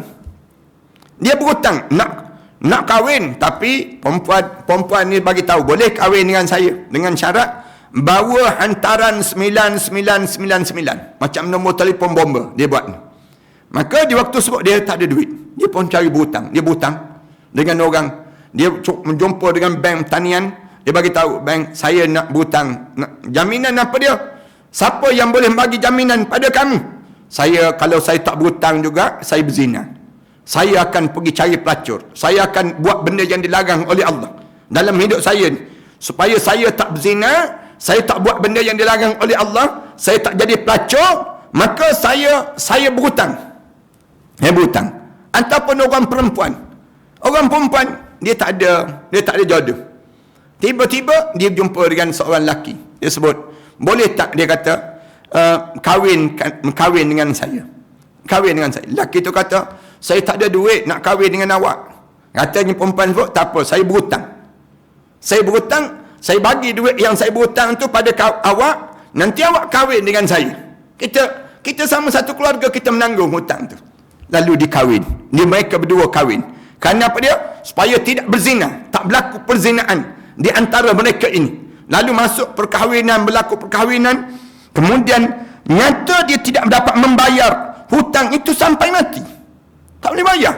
Dia berhutang nak kahwin, tapi perempuan ni bagi tahu boleh kahwin dengan saya dengan syarat bawa hantaran 9999 macam nombor telefon bomba dia buat. Maka di waktu sebut dia tak ada duit, dia pun cari berhutang. Dia berhutang dengan orang, dia menjumpa dengan bank pertanian, dia bagi tahu bank saya nak berhutang. Jaminan apa dia? Siapa yang boleh bagi jaminan pada kami? Kalau saya tak berhutang juga, saya berzina. Saya akan pergi cari pelacur. Saya akan buat benda yang dilarang oleh Allah dalam hidup saya ni. Supaya saya tak berzina, saya tak buat benda yang dilarang oleh Allah, saya tak jadi pelacur, maka saya berhutang. Dia berhutang. Ataupun orang perempuan. Orang perempuan, dia tak ada jodoh. Tiba-tiba dia jumpa dengan seorang lelaki. Dia sebut, boleh tak, dia kata, kahwin dengan saya. Kahwin dengan saya. Lelaki tu kata, saya tak ada duit nak kahwin dengan awak. Katanya perempuan sebut, tak apa, saya berhutang. Saya berhutang, saya bagi duit yang saya berhutang tu pada awak, nanti awak kahwin dengan saya. Kita sama satu keluarga, kita menanggung hutang tu. Lalu dikahwin. Mereka berdua kahwin. Kerana apa dia? Supaya tidak berzina, tak berlaku perzinaan di antara mereka ini. Lalu masuk perkahwinan, berlaku perkahwinan, kemudian nyata dia tidak dapat membayar hutang itu sampai mati. Tak boleh bayar.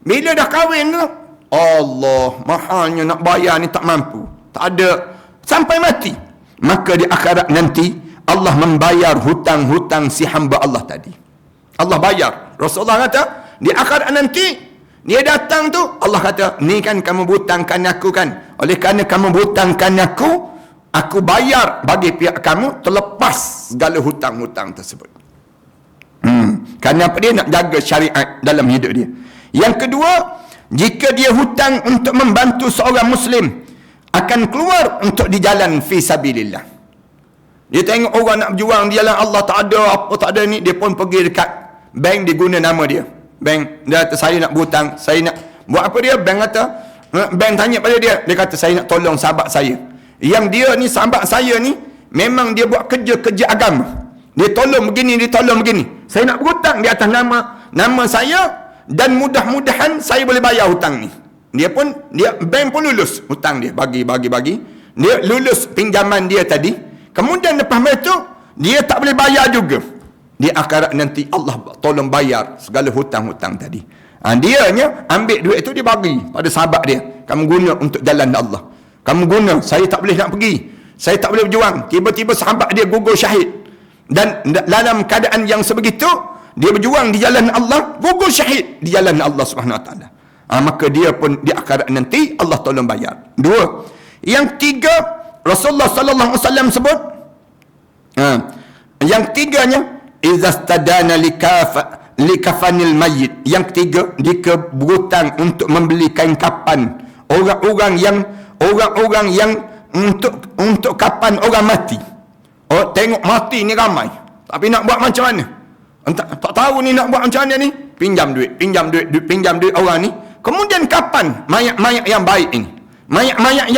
Bila dah kahwin tu, Allah, mahalnya nak bayar ni tak mampu. Tak ada. Sampai mati. Maka di akhirat nanti, Allah membayar hutang-hutang si hamba Allah tadi. Allah bayar. Rasulullah kata, di akhirat nanti, dia datang tu, Allah kata, ni kan kamu berhutangkan aku kan. Oleh kerana kamu berhutangkan aku bayar bagi pihak kamu terlepas segala hutang-hutang tersebut. Kerana apa? Dia nak jaga syariat dalam hidup dia. Yang kedua, jika dia hutang untuk membantu seorang Muslim, akan keluar untuk di jalan fi sabilillah. Dia tengok orang nak berjuang di jalan Allah, tak ada ni, dia pun pergi dekat bank, dia guna nama dia. Bank, dia kata saya nak berhutang, saya nak buat apa dia? Bank tanya pada dia kata saya nak tolong sahabat saya. Yang dia ni, sahabat saya ni, memang dia buat kerja agama. Dia tolong begini, dia tolong begini. Saya nak berhutang di atas nama saya, dan mudah-mudahan saya boleh bayar hutang ni. Bank pun lulus hutang dia, bagi. Dia lulus pinjaman dia tadi. Kemudian lepas itu, dia tak boleh bayar juga. Di akhirat nanti Allah tolong bayar segala hutang-hutang tadi. Dianya ambil duit itu, dia bagi pada sahabat dia. Kamu guna untuk jalan Allah. Kamu guna, saya tak boleh nak pergi, saya tak boleh berjuang. Tiba-tiba sahabat dia gugur syahid. Dan dalam keadaan yang sebegitu, dia berjuang di jalan Allah, gugur syahid di jalan Allah Subhanahu Wa Taala. Maka dia pun di akhirat nanti Allah tolong bayar. 2. Yang 3, Rasulullah sallallahu alaihi wasallam sebut, yang 3-nya, izastadana likafanil mayyit. Yang 3, jika berhutang untuk membeli kain kapan orang-orang yang untuk kapan orang mati. Tengok mati ni ramai, tapi nak buat macam mana? Tak tahu ni nak buat macam mana ni. Pinjam duit orang ni. Kemudian kapan mayat-mayat yang baik ini, mayat-mayat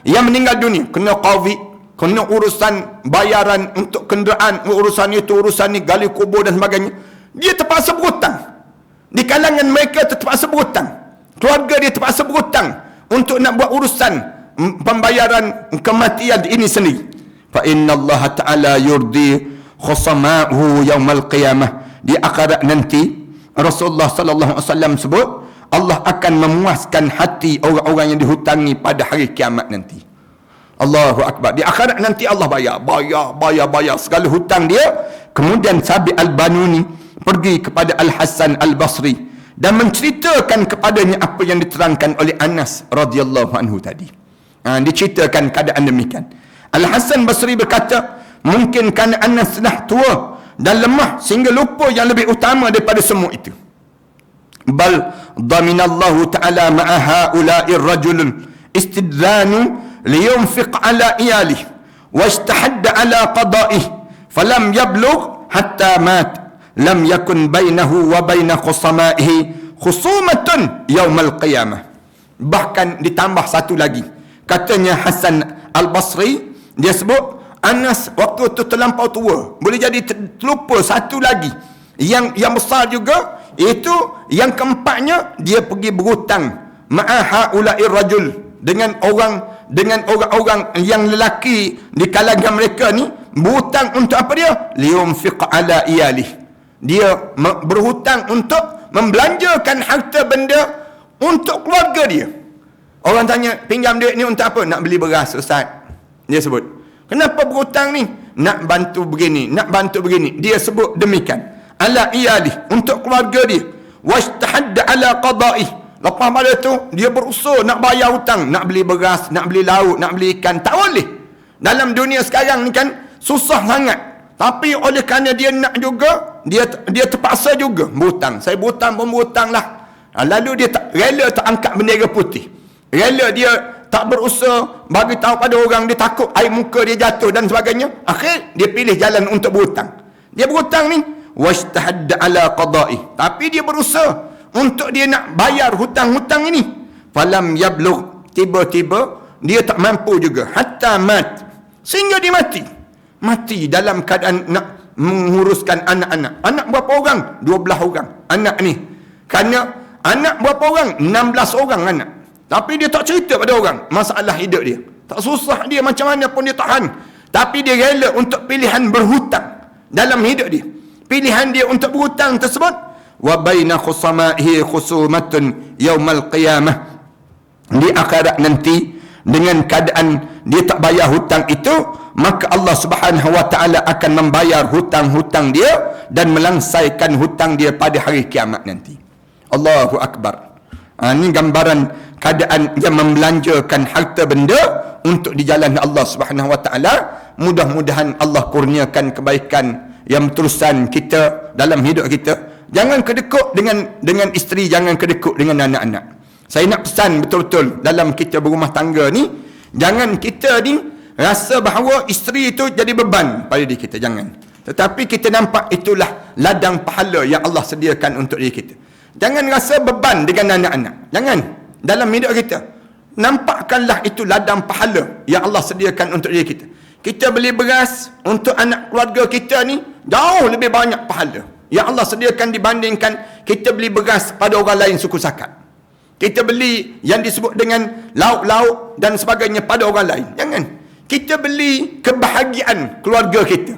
yang meninggal dunia, kena qadhi, kena urusan bayaran untuk kenderaan, urusan itu, urusan ni, gali kubur dan sebagainya. Dia terpaksa berhutang. Di kalangan mereka terpaksa berhutang. Keluarga dia terpaksa berhutang untuk nak buat urusan pembayaran kematian ini sendiri. Fa inna Allah Ta'ala yurdi khusama'uhu yaumal qiyamah. Di akhirat nanti Rasulullah sallallahu alaihi wasallam sebut Allah akan memuaskan hati orang-orang yang dihutangi pada hari kiamat nanti. Allahu akbar. Di akhirat nanti Allah bayar segala hutang dia. Kemudian Sabi Al-Banuni pergi kepada Al-Hasan Al-Basri dan menceritakan kepadanya apa yang diterangkan oleh Anas radhiyallahu anhu tadi. Diceritakan keadaan demikian. Al-Hasan Basri berkata, mungkin kerana Anas dah tua dan lemah sehingga lupa yang lebih utama daripada semua itu. Bal dhaminallahu ta'ala ma'a ha'ula'ir rajulun istidranu liyunfiq ala iyalih wajtahadda ala qada'ih falam yablugh hatta mat lam yakun bainahu wa baina khusama'ihi khusumatun yaumal qiyamah. Bahkan ditambah satu lagi, katanya Hasan Al-Basri, dia sebut Anas waktu tu terlampau tua, boleh jadi terlupa satu lagi yang besar juga, itu yang keempatnya dia pergi berhutang ma'a haula'ir rajul, dengan orang-orang yang lelaki di kalangan mereka ni berhutang untuk apa dia? Liyunfiq ala iyalih. Dia berhutang untuk membelanjakan harta benda untuk keluarga dia. Orang tanya, pinjam duit ni untuk apa? Nak beli beras, Ustaz. Dia sebut, kenapa berhutang ni? Nak bantu begini, nak bantu begini. Dia sebut demikian. Ala iyalih, untuk keluarga dia. Wajtahadda ala qada'ih. Lepas pada tu dia berusaha nak bayar hutang, nak beli beras, nak beli lauk, nak beli ikan. Tak boleh. Dalam dunia sekarang ni kan susah sangat. Tapi oleh kerana dia nak juga, dia terpaksa juga berhutang. Saya berhutang pun berhutang lah. Lalu dia tak rela tak angkat bendera putih. Rela dia tak berusaha bagi tahu pada orang, dia takut air muka dia jatuh dan sebagainya. Akhir dia pilih jalan untuk berhutang. Dia berhutang ni wajtahadda ala qada'i, tapi dia berusaha untuk dia nak bayar hutang-hutang ini. Falam yablugh, tiba-tiba dia tak mampu juga, hatta mat, sehingga dia mati dalam keadaan nak menguruskan anak-anak. Anak berapa orang? 12 orang anak ni. Kerana anak berapa orang? 16 orang anak. Tapi dia tak cerita pada orang masalah hidup dia. Tak susah dia macam mana pun dia tahan. Tapi dia rela untuk pilihan berhutang dalam hidup dia. Pilihan dia untuk berhutang tersebut, wa baina khusama'ihi khusumatun yaumal qiyamah. Di akhirat nanti, dengan keadaan dia tak bayar hutang itu, maka Allah Subhanahu wa taala akan membayar hutang-hutang dia dan melangsaikan hutang dia pada hari kiamat nanti. Allahu akbar. Ini gambaran keadaan yang membelanjakan harta benda untuk di jalan Allah Subhanahu wa taala. Mudah-mudahan Allah kurniakan kebaikan yang terusan kita dalam hidup kita. Jangan kedekut dengan isteri, jangan kedekut dengan anak-anak. Saya nak pesan betul-betul dalam kita berumah tangga ni, jangan kita ni rasa bahawa isteri itu jadi beban pada diri kita, jangan. Tetapi kita nampak itulah ladang pahala yang Allah sediakan untuk diri kita. Jangan rasa beban dengan anak-anak. Jangan. Dalam hidup kita, nampakkanlah itu ladang pahala yang Allah sediakan untuk diri kita. Kita beli beras untuk anak keluarga kita ni, jauh lebih banyak pahala yang Allah sediakan dibandingkan kita beli beras pada orang lain suku sakat. Kita beli yang disebut dengan lauk-lauk dan sebagainya pada orang lain. Jangan. Kita beli kebahagiaan keluarga kita.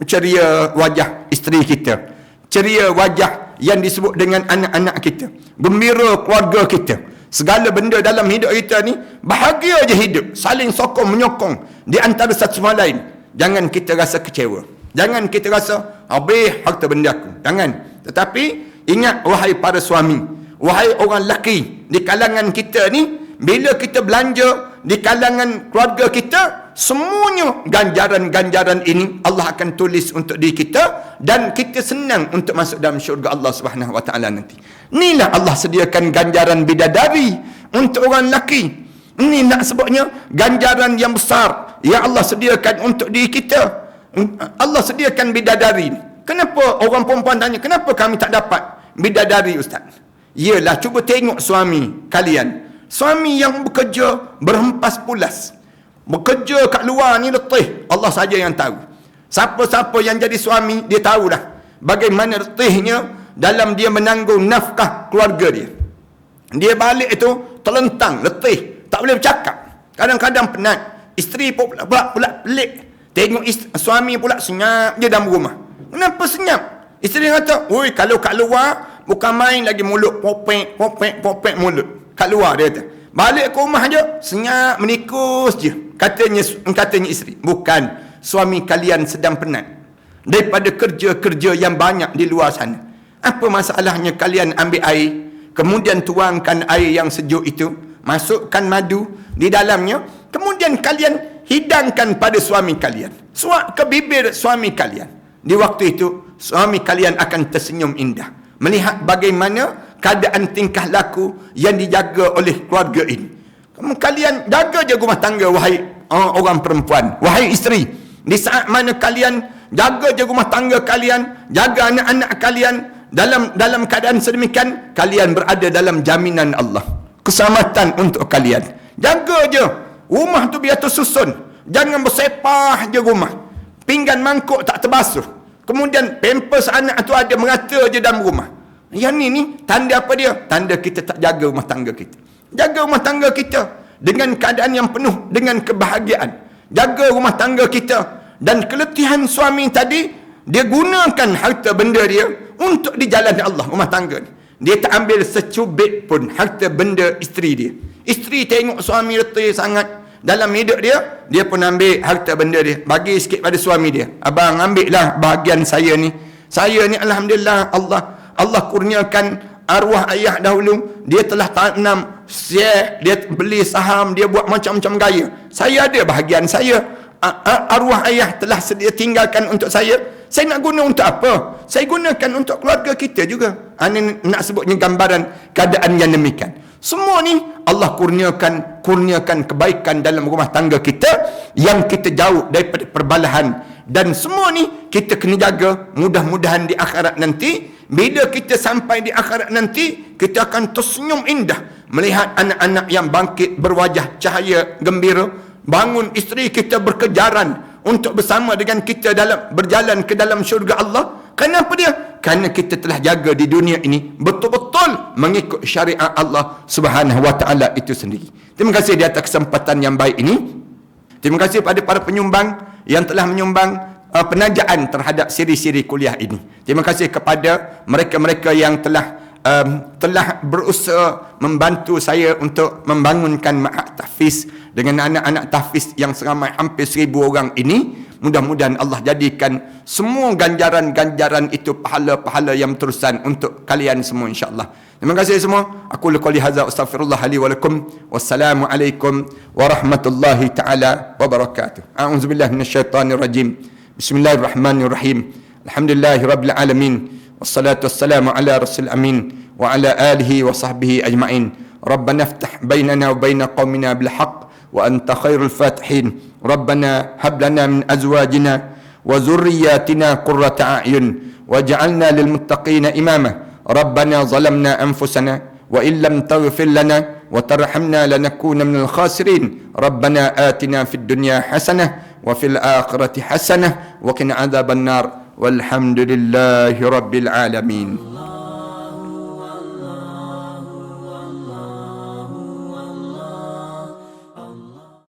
Ceria wajah isteri kita, ceria wajah yang disebut dengan anak-anak kita, gembira keluarga kita. Segala benda dalam hidup kita ni, bahagia je hidup, saling sokong menyokong di antara satu sama lain. Jangan kita rasa kecewa, jangan kita rasa habis harta benda aku, jangan. Tetapi ingat, wahai para suami, wahai orang lelaki di kalangan kita ni, bila kita belanja di kalangan keluarga kita, semuanya ganjaran-ganjaran ini Allah akan tulis untuk diri kita, dan kita senang untuk masuk dalam syurga Allah Subhanahu wa taala nanti. Inilah Allah sediakan ganjaran bidadari untuk orang lelaki. Ini nak sebutnya ganjaran yang besar yang Allah sediakan untuk diri kita. Allah sediakan bidadari. Kenapa orang perempuan tanya, kenapa kami tak dapat bidadari, Ustaz? Yalah, cuba tengok suami kalian. Suami yang bekerja berhempas pulas, bekerja kat luar ni letih, Allah saja yang tahu. Siapa-siapa yang jadi suami, dia tahulah bagaimana letihnya dalam dia menanggung nafkah keluarga dia. Dia balik itu terlentang, letih, tak boleh bercakap. Kadang-kadang penat. Isteri pula pelik. Tengok suami pula senyap je dalam rumah. Kenapa senyap? Isteri kata, "Oi, kalau kat luar bukan main lagi mulut popek mulut." Kat luar dia kata. Balik ke rumah je senyap menikus je. Katanya isteri, "Bukan, suami kalian sedang penat daripada kerja-kerja yang banyak di luar sana. Apa masalahnya kalian ambil air, kemudian tuangkan air yang sejuk itu, masukkan madu di dalamnya, kemudian kalian hidangkan pada suami kalian, suap ke bibir suami kalian. Di waktu itu suami kalian akan tersenyum indah melihat bagaimana keadaan tingkah laku yang dijaga oleh keluarga ini. Kalian jaga je rumah tangga, wahai orang perempuan, wahai isteri. Di saat mana kalian jaga je rumah tangga kalian, jaga anak-anak kalian dalam keadaan sedemikian, kalian berada dalam jaminan Allah, keselamatan untuk kalian. Jaga je rumah tu biar tersusun, jangan bersepah je rumah, pinggan mangkuk tak terbasuh, kemudian pampers anak tu ada merata je dalam rumah. Yang ni tanda apa dia? Tanda kita tak jaga rumah tangga kita. Jaga rumah tangga kita dengan keadaan yang penuh dengan kebahagiaan. Jaga rumah tangga kita. Dan keletihan suami tadi, dia gunakan harta benda dia untuk di jalan Allah rumah tangga ni. Dia tak ambil secubit pun harta benda isteri dia. Isteri tengok suami letih sangat dalam hidup dia, dia pun ambil harta benda dia, bagi sikit pada suami dia. "Abang, ambil lah bahagian saya ni. Saya ni alhamdulillah Allah kurniakan arwah ayah dahulu, dia telah tanam share, dia beli saham, dia buat macam-macam gaya. Saya ada bahagian saya. Arwah ayah telah sedia tinggalkan untuk saya nak guna untuk apa? Saya gunakan untuk keluarga kita juga." Ini nak sebutnya gambaran keadaan yang demikian. Semua ni Allah kurniakan kebaikan dalam rumah tangga kita yang kita jauh daripada perbalahan. Dan semua ni kita kena jaga. Mudah-mudahan di akhirat nanti, bila kita sampai di akhirat nanti, kita akan tersenyum indah melihat anak-anak yang bangkit berwajah cahaya gembira. Bangun isteri kita berkejaran untuk bersama dengan kita berjalan ke dalam syurga Allah. Kenapa dia? Kerana kita telah jaga di dunia ini betul-betul mengikut syariat Allah Subhanahu wa taala itu sendiri. Terima kasih di atas kesempatan yang baik ini. Terima kasih pada para penyumbang yang telah menyumbang penajaan terhadap siri-siri kuliah ini. Terima kasih kepada mereka-mereka yang telah berusaha membantu saya untuk membangunkan ma'had tahfiz dengan anak-anak tahfiz yang seramai hampir 1000 orang ini. Mudah-mudahan Allah jadikan semua ganjaran-ganjaran itu pahala-pahala yang terusan untuk kalian semua insya-Allah. Terima kasih semua. Aku qouli hadza astaghfirullah li wa lakum. Wassalamualaikum warahmatullahi taala wabarakatuh. A'udzubillahi minasyaitonir rajim. Bismillahirrahmanirrahim. Alhamdulillahirabbil alamin. Wassalatu wassalamu ala rasul amin wa ala alihi wa sahbihi ajma'in. Rabbana iftah bainana wa baina qaumina bil haqq wa anta khairul fatihin. Rabbana hab lana min azwajina wa dhurriyyatina qurrata a'yun waj'alna lil muttaqina imama. Rabbana zalamna anfusana wa in lam taghfir lana wa tarhamna lanakuna minal khasirin. Rabbana atina fid dunya hasanah wa fil akhirati hasanah wa qina adzaban nar. Walhamdulillahi rabbil alamin.